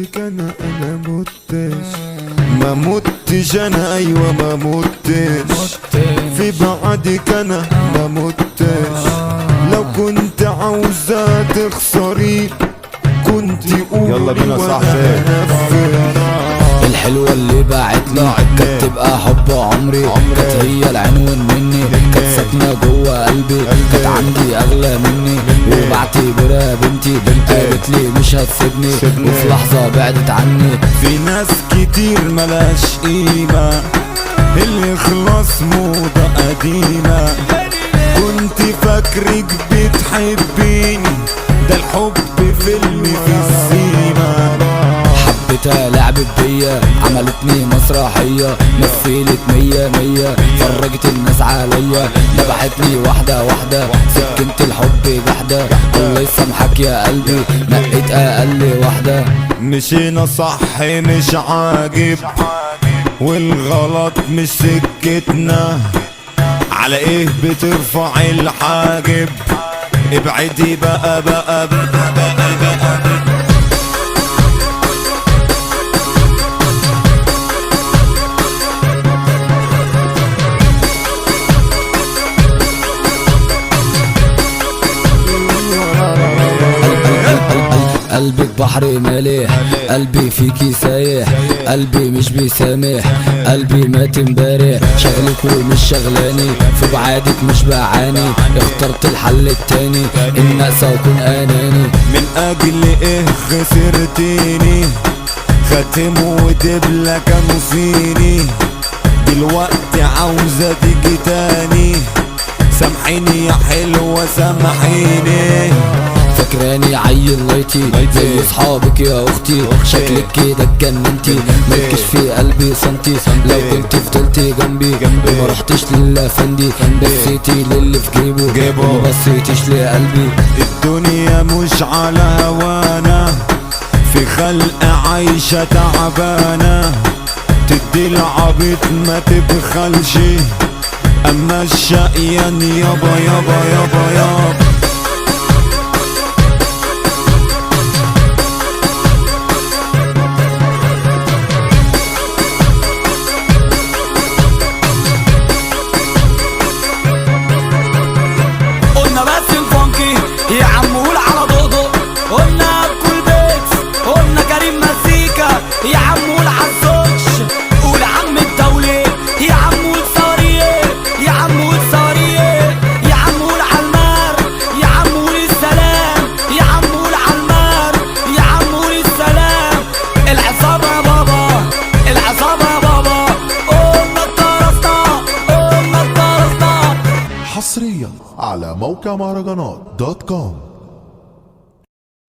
بعدك انا متش، ما متش انا، ايوه ما متش، في بعدك انا ما متش. لو كنت عاوزة تخسري كنت قولي يلا بينا صاحبي. الحلوة اللي باعتني كانت تبقى حب عمري، كانت هي العنوان مني، كانت ساكنة جوه قلبي، كانت عندي اغلى مني، وبعتبرها بنتي، قالت لي مش هتسيبني، وفي لحظة بعدت عني. في ناس كتير ملاش قيمة، اللي خلاص موضة قديمة، كنت فاكرك بتحبيني، ده الحب فيلم في السيما. حبيتها لعبت بيا، عملتني مسرحية، مثلت 100 فرجت الناس عليا، ذبحتني واحدة واحدة، سكنت الحب جحدة، الله يسامحك يا قلبي، نقيت اقل واحدة. مشينا صح مش عاجب، والغلط مش سكتنا، على ايه بترفع الحاجب؟ ابعدي بقى بقى بقى بقى بقى. قلبك بحر مالح، قلبي فيكي سايح، قلبي مش بيسامح، قلبي مات امبارح، شغلك ومش شغلاني، في بعادك مش بعاني، اخترت الحل التاني، ان اقسى واكون اناني. من اجل ايه خسرتيني؟ خاتم ودبلة كانوا فيني، دلوقتي عاوزة تيجي تاني، سامحيني يا حلوة سامحيني. فاكراني عيل لايتي زي اصحابك يا اختي، شكلك كده اتجننتي، مالكش في قلبي سنتي، لو كنت فضلتي جنبي وما رحتش للافندي، بصيتي للي في جيبه وما بصيتيش لقلبي. الدنيا مش على هوانا، في خلق عايشة تعبانة، تدي العبيط ما تبخلش، اما الشقيان يابا يابا يابا يابا. يا عم قول على ضوضو، قلنا كل بيت، قلنا كريم مزيكا، يا عم قول عالزوج، قول عم الدولة، يا عم قول صاريه، يا عم قول صاريه، يا عم قول عالمار، يا عم قول السلام، يا عم قول عالمار، يا عم قول السلام. العصابة يا بابا، العصابة يا بابا، قلنا اتطرفنا، قلنا اتطرفنا. حصريا على موقع مهرجانات.com.